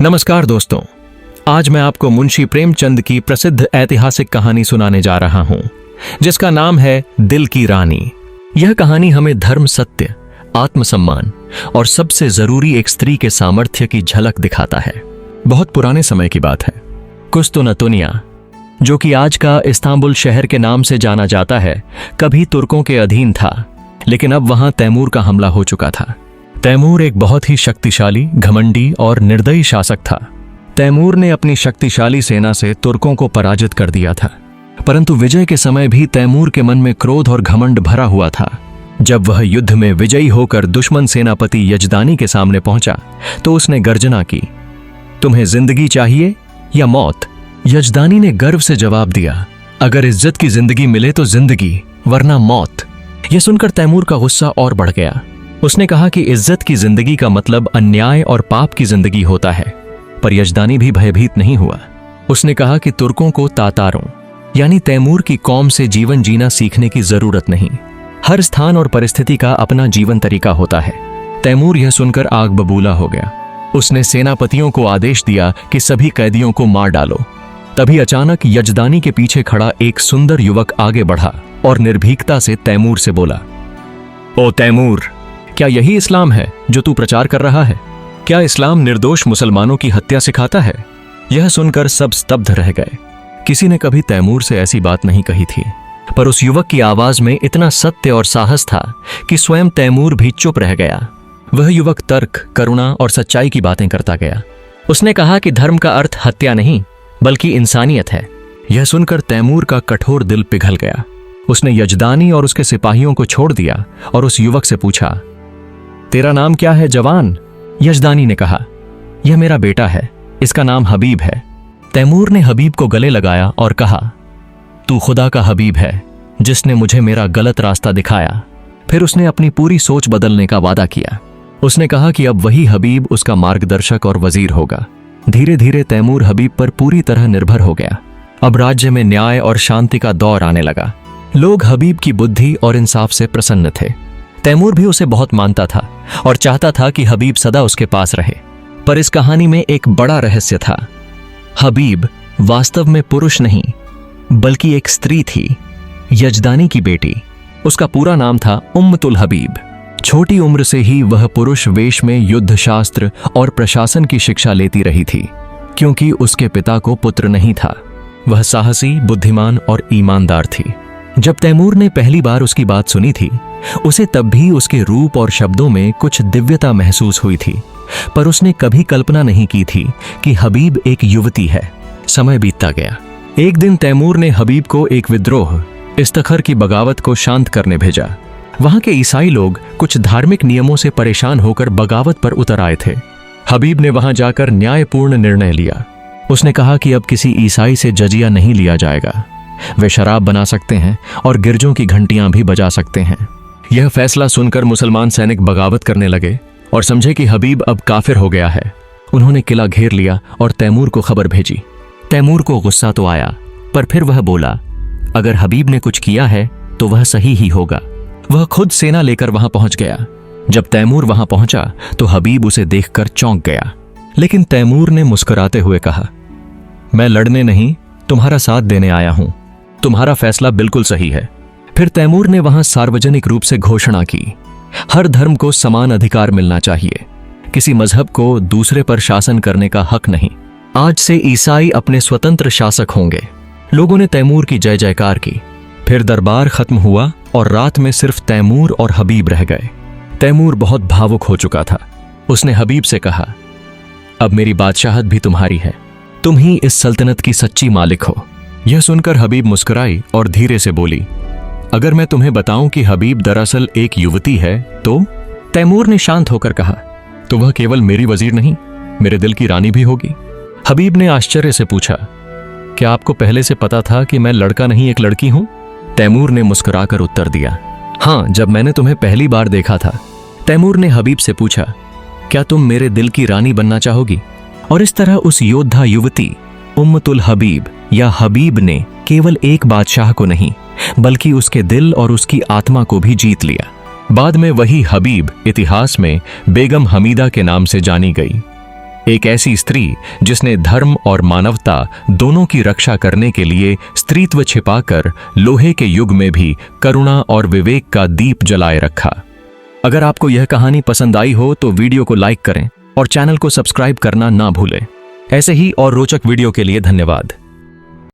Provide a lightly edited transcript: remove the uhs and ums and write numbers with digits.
नमस्कार दोस्तों, आज मैं आपको मुंशी प्रेमचंद की प्रसिद्ध ऐतिहासिक कहानी सुनाने जा रहा हूं, जिसका नाम है दिल की रानी। यह कहानी हमें धर्म, सत्य, आत्मसम्मान और सबसे जरूरी एक स्त्री के सामर्थ्य की झलक दिखाता है। बहुत पुराने समय की बात है। कुस्तुनतुनिया, जो कि आज का इस्तांबुल शहर के नाम से जाना जाता है, कभी तुर्कों के अधीन था, लेकिन अब वहां तैमूर का हमला हो चुका था। तैमूर एक बहुत ही शक्तिशाली, घमंडी और निर्दयी शासक था। तैमूर ने अपनी शक्तिशाली सेना से तुर्कों को पराजित कर दिया था, परंतु विजय के समय भी तैमूर के मन में क्रोध और घमंड भरा हुआ था। जब वह युद्ध में विजयी होकर दुश्मन सेनापति यजदानी के सामने पहुंचा तो उसने गर्जना की, तुम्हें जिंदगी चाहिए या मौत? यजदानी ने गर्व से जवाब दिया, अगर इज्जत की जिंदगी मिले तो जिंदगी, वरना मौत। यह सुनकर तैमूर का गुस्सा और बढ़ गया। उसने कहा कि इज्जत की जिंदगी का मतलब अन्याय और पाप की जिंदगी होता है। पर यजदानी भी भयभीत नहीं हुआ। उसने कहा कि तुर्कों को तातारों यानी तैमूर की कौम से जीवन जीना सीखने की जरूरत नहीं। हर स्थान और परिस्थिति का अपना जीवन तरीका होता है। तैमूर यह सुनकर आग बबूला हो गया। उसने सेनापतियों को आदेश दिया कि सभी कैदियों को मार डालो। तभी अचानक यजदानी के पीछे खड़ा एक सुंदर युवक आगे बढ़ा और निर्भीकता से तैमूर से बोला, ओ तैमूर, क्या यही इस्लाम है जो तू प्रचार कर रहा है? क्या इस्लाम निर्दोष मुसलमानों की हत्या सिखाता है? यह सुनकर सब स्तब्ध रह गए। किसी ने कभी तैमूर से ऐसी बात नहीं कही थी, पर उस युवक की आवाज में इतना सत्य और साहस था कि स्वयं तैमूर भी चुप रह गया। वह युवक तर्क, करुणा और सच्चाई की बातें करता गया। उसने कहा कि धर्म का अर्थ हत्या नहीं, बल्कि इंसानियत है। यह सुनकर तैमूर का कठोर दिल पिघल गया। उसने यजदानी और उसके सिपाहियों को छोड़ दिया और उस युवक से पूछा, तेरा नाम क्या है जवान? यजदानी ने कहा, यह मेरा बेटा है, इसका नाम हबीब है। तैमूर ने हबीब को गले लगाया और कहा, तू खुदा का हबीब है, जिसने मुझे मेरा गलत रास्ता दिखाया। फिर उसने अपनी पूरी सोच बदलने का वादा किया। उसने कहा कि अब वही हबीब उसका मार्गदर्शक और वजीर होगा। धीरे धीरे तैमूर हबीब पर पूरी तरह निर्भर हो गया। अब राज्य में न्याय और शांति का दौर आने लगा। लोग हबीब की बुद्धि और इंसाफ से प्रसन्न थे। तैमूर भी उसे बहुत मानता था और चाहता था कि हबीब सदा उसके पास रहे। पर इस कहानी में एक बड़ा रहस्य था। हबीब वास्तव में पुरुष नहीं, बल्कि एक स्त्री थी, यजदानी की बेटी। उसका पूरा नाम था उम्मतुल हबीब। छोटी उम्र से ही वह पुरुष वेश में युद्ध शास्त्र और प्रशासन की शिक्षा लेती रही थी, क्योंकि उसके पिता को पुत्र नहीं था। वह साहसी, बुद्धिमान और ईमानदार थी। जब तैमूर ने पहली बार उसकी बात सुनी थी, उसे तब भी उसके रूप और शब्दों में कुछ दिव्यता महसूस हुई थी, पर उसने कभी कल्पना नहीं की थी कि हबीब एक युवती है। समय बीतता गया। एक दिन तैमूर ने हबीब को एक विद्रोह, इस्तखर की बगावत को शांत करने भेजा। वहां के ईसाई लोग कुछ धार्मिक नियमों से परेशान होकर बगावत पर उतर आए थे। हबीब ने वहां जाकर न्यायपूर्ण निर्णय लिया। उसने कहा कि अब किसी ईसाई से जजिया नहीं लिया जाएगा। वे शराब बना सकते हैं और गिरजों की घंटियां भी बजा सकते हैं। यह फैसला सुनकर मुसलमान सैनिक बगावत करने लगे और समझे कि हबीब अब काफिर हो गया है। उन्होंने किला घेर लिया और तैमूर को खबर भेजी। तैमूर को गुस्सा तो आया, पर फिर वह बोला, अगर हबीब ने कुछ किया है तो वह सही ही होगा। वह खुद सेना लेकर वहां पहुंच गया। जब तैमूर वहां पहुंचा तो हबीब उसे देखकर चौंक गया, लेकिन तैमूर ने मुस्कुराते हुए कहा, मैं लड़ने नहीं, तुम्हारा साथ देने आया हूं। तुम्हारा फैसला बिल्कुल सही है। फिर तैमूर ने वहां सार्वजनिक रूप से घोषणा की, हर धर्म को समान अधिकार मिलना चाहिए। किसी मजहब को दूसरे पर शासन करने का हक नहीं। आज से ईसाई अपने स्वतंत्र शासक होंगे। लोगों ने तैमूर की जय जयकार की। फिर दरबार खत्म हुआ और रात में सिर्फ तैमूर और हबीब रह गए। तैमूर बहुत भावुक हो चुका था। उसने हबीब से कहा, अब मेरी बादशाहत भी तुम्हारी है। तुम ही इस सल्तनत की सच्ची मालिक हो। यह सुनकर हबीब मुस्कुराई और धीरे से बोली, अगर मैं तुम्हें बताऊं कि हबीब दरअसल एक युवती है तो? तैमूर ने शांत होकर कहा, तो वह केवल मेरी वजीर नहीं, मेरे दिल की रानी भी होगी। हबीब ने आश्चर्य से पूछा, क्या आपको पहले से पता था कि मैं लड़का नहीं एक लड़की हूं? तैमूर ने मुस्कुराकर उत्तर दिया, हाँ, जब मैंने तुम्हें पहली बार देखा था। तैमूर ने हबीब से पूछा, क्या तुम मेरे दिल की रानी बनना चाहोगी? और इस तरह उस योद्धा युवती उम्मतुल हबीब या हबीब ने केवल एक बादशाह को नहीं, बल्कि उसके दिल और उसकी आत्मा को भी जीत लिया। बाद में वही हबीब इतिहास में बेगम हमीदा के नाम से जानी गई। एक ऐसी स्त्री जिसने धर्म और मानवता दोनों की रक्षा करने के लिए स्त्रीत्व छिपाकर लोहे के युग में भी करुणा और विवेक का दीप जलाए रखा। अगर आपको यह कहानी पसंद आई हो तो वीडियो को लाइक करें और चैनल को सब्सक्राइब करना ना भूलें। ऐसे ही और रोचक वीडियो के लिए धन्यवाद।